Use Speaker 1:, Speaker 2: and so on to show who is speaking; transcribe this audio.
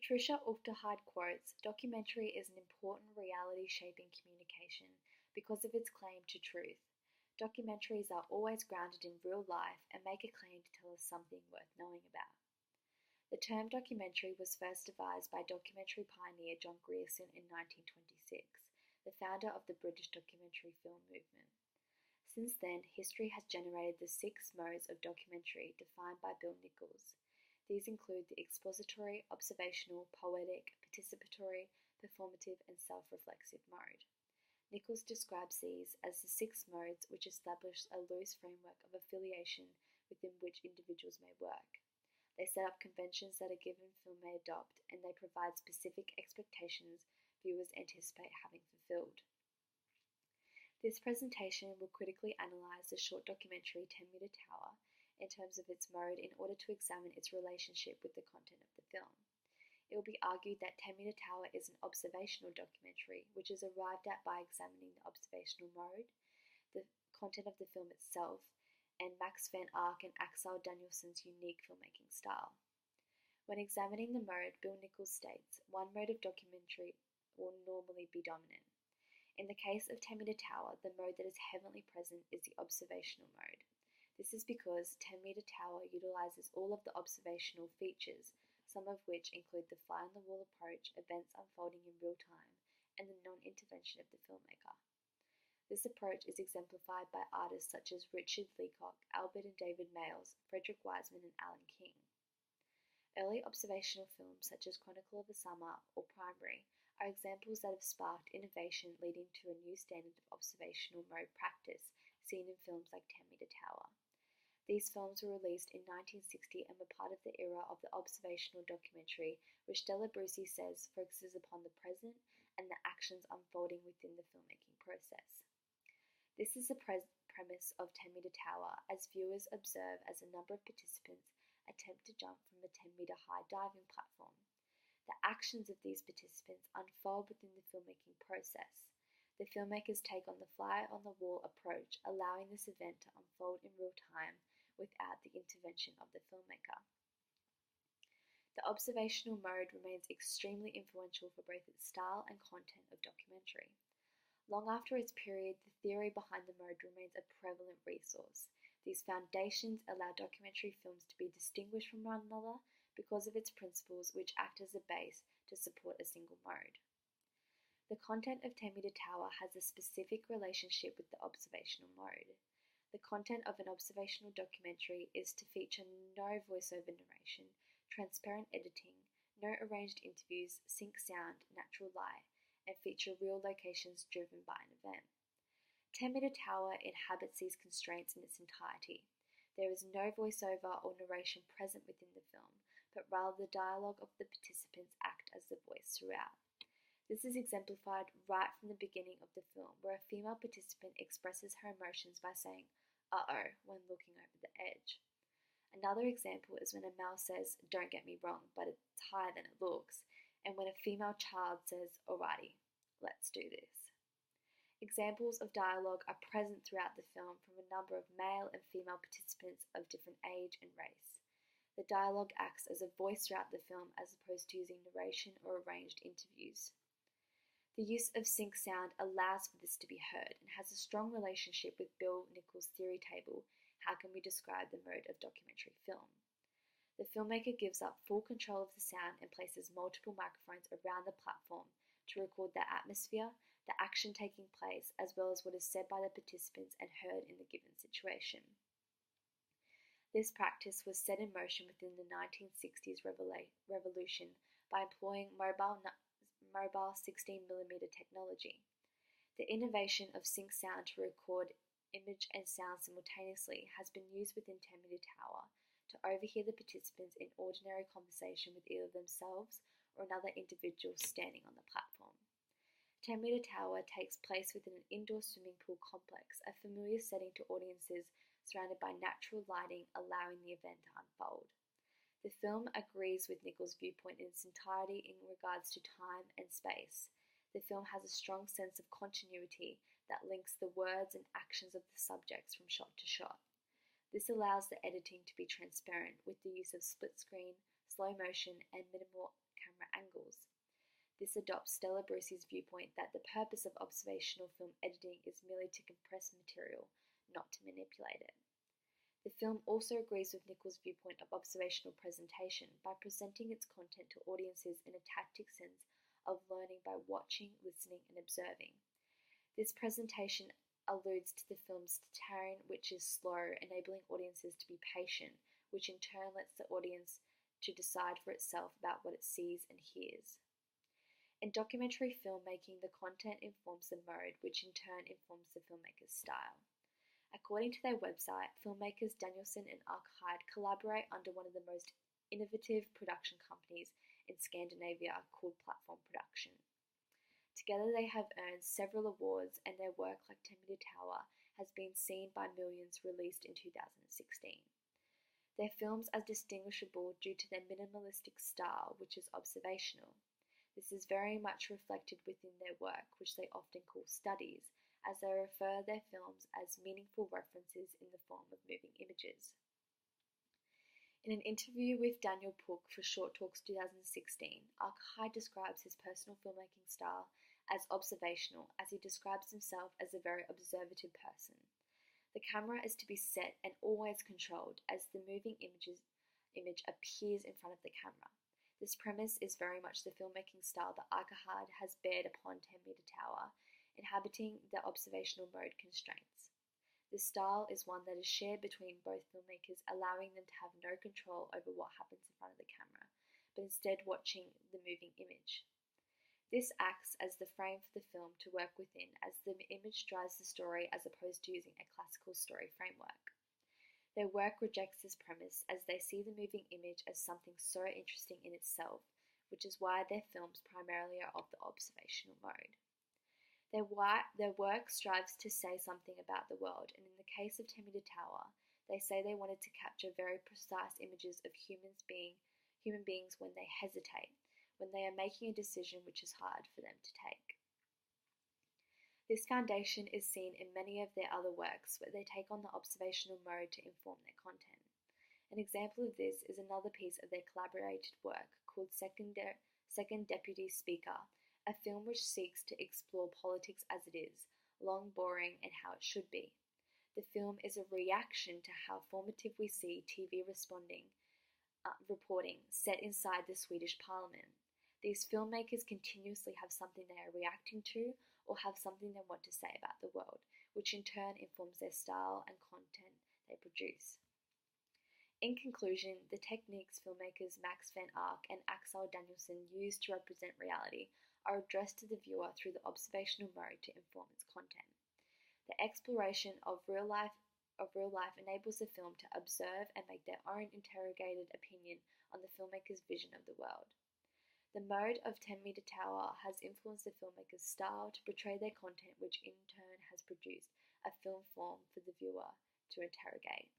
Speaker 1: Patricia Aufderheide quotes, "Documentary is an important reality-shaping communication because of its claim to truth. Documentaries are always grounded in real life and make a claim to tell us something worth knowing about." The term documentary was first devised by documentary pioneer John Grierson in 1926, the founder of the British documentary film movement. Since then, history has generated the 6 modes of documentary defined by Bill Nichols. These include the expository, observational, poetic, participatory, performative, and self-reflexive mode. Nichols describes these as the 6 modes which establish a loose framework of affiliation within which individuals may work. They set up conventions that a given film may adopt, and they provide specific expectations viewers anticipate having fulfilled. This presentation will critically analyze the short documentary 10 Meter Tower in terms of its mode in order to examine its relationship with the content of the film. It will be argued that 10 Meter Tower is an observational documentary, which is arrived at by examining the observational mode, the content of the film itself, and Max van Ark and Axel Danielson's unique filmmaking style. When examining the mode, Bill Nichols states, one mode of documentary will normally be dominant. In the case of 10 Meter Tower, the mode that is heavily present is the observational mode. This is because 10 Meter Tower utilizes all of the observational features, some of which include the fly-on-the-wall approach, events unfolding in real time, and the non-intervention of the filmmaker. This approach is exemplified by artists such as Richard Leacock, Albert and David Mayles, Frederick Wiseman, and Alan King. Early observational films such as Chronicle of a Summer or Primary are examples that have sparked innovation leading to a new standard of observational mode practice seen in films like 10 Meter Tower. These films were released in 1960 and were part of the era of the observational documentary, which Della Brusi says focuses upon the present and the actions unfolding within the filmmaking process. This is the premise of 10 Meter Tower, as viewers observe as a number of participants attempt to jump from a 10-meter high diving platform. The actions of these participants unfold within the filmmaking process. The filmmakers take on the fly-on-the-wall approach, allowing this event to unfold in real time without the intervention of the filmmaker. The observational mode remains extremely influential for both its style and content of documentary. Long after its period, the theory behind the mode remains a prevalent resource. These foundations allow documentary films to be distinguished from one another because of its principles, which act as a base to support a single mode. The content of 10 Meter Tower has a specific relationship with the observational mode. The content of an observational documentary is to feature no voiceover narration, transparent editing, no arranged interviews, sync sound, natural light, and feature real locations driven by an event. 10 Meter Tower inhabits these constraints in its entirety. There is no voiceover or narration present within the film, but rather the dialogue of the participants act as the voice throughout. This is exemplified right from the beginning of the film, where a female participant expresses her emotions by saying, "uh-oh," when looking over the edge. Another example is when a male says, "don't get me wrong, but it's higher than it looks," and when a female child says, "alrighty, let's do this." Examples of dialogue are present throughout the film from a number of male and female participants of different age and race. The dialogue acts as a voice throughout the film as opposed to using narration or arranged interviews. The use of sync sound allows for this to be heard and has a strong relationship with Bill Nichols' theory table, How Can We Describe the Mode of Documentary Film? The filmmaker gives up full control of the sound and places multiple microphones around the platform to record the atmosphere, the action taking place, as well as what is said by the participants and heard in the given situation. This practice was set in motion within the 1960s revolution by employing mobile 16mm technology. The innovation of sync sound to record image and sound simultaneously has been used within 10 Meter Tower to overhear the participants in ordinary conversation with either themselves or another individual standing on the platform. 10 Meter Tower takes place within an indoor swimming pool complex, a familiar setting to audiences surrounded by natural lighting, allowing the event to unfold. The film agrees with Nichols' viewpoint in its entirety in regards to time and space. The film has a strong sense of continuity that links the words and actions of the subjects from shot to shot. This allows the editing to be transparent with the use of split screen, slow motion, and minimal camera angles. This adopts Stella Bruce's viewpoint that the purpose of observational film editing is merely to compress material, not to manipulate it. The film also agrees with Nicol's viewpoint of observational presentation by presenting its content to audiences in a tactic sense of learning by watching, listening, and observing. This presentation alludes to the film's terrain, which is slow, enabling audiences to be patient, which in turn lets the audience to decide for itself about what it sees and hears. In documentary filmmaking, the content informs the mode, which in turn informs the filmmaker's style. According to their website, filmmakers Danielson and Aertryck collaborate under one of the most innovative production companies in Scandinavia called Platform Production. Together they have earned several awards, and their work, like 10 Meter Tower, has been seen by millions, released in 2016. Their films are distinguishable due to their minimalistic style, which is observational. This is very much reflected within their work, which they often call studies, as they refer their films as meaningful references in the form of moving images. In an interview with Daniel Pook for Short Talks 2016, Aertryck describes his personal filmmaking style as observational, as he describes himself as a very observative person. The camera is to be set and always controlled as the moving image appears in front of the camera. This premise is very much the filmmaking style that Aertryck has bared upon 10 Meter Tower, inhabiting the observational mode constraints. This style is one that is shared between both filmmakers, allowing them to have no control over what happens in front of the camera, but instead watching the moving image. This acts as the frame for the film to work within, as the image drives the story as opposed to using a classical story framework. Their work rejects this premise, as they see the moving image as something so interesting in itself, which is why their films primarily are of the observational mode. Their work strives to say something about the world, and in the case of 10 Meter Tower, they say they wanted to capture very precise images of human beings when they hesitate, when they are making a decision which is hard for them to take. This foundation is seen in many of their other works, where they take on the observational mode to inform their content. An example of this is another piece of their collaborated work called Second Deputy Speaker, a film which seeks to explore politics as it is, long, boring, and how it should be. The film is a reaction to how formative we see TV reporting set inside the Swedish parliament. These filmmakers continuously have something they are reacting to, or have something they want to say about the world, which in turn informs their style and content they produce. In conclusion, the techniques filmmakers Max van Ark and Axel Danielson use to represent reality are addressed to the viewer through the observational mode to inform its content. The exploration of real life enables the film to observe and make their own interrogated opinion on the filmmaker's vision of the world. The mode of 10 Meter Tower has influenced the filmmaker's style to portray their content, which in turn has produced a film form for the viewer to interrogate.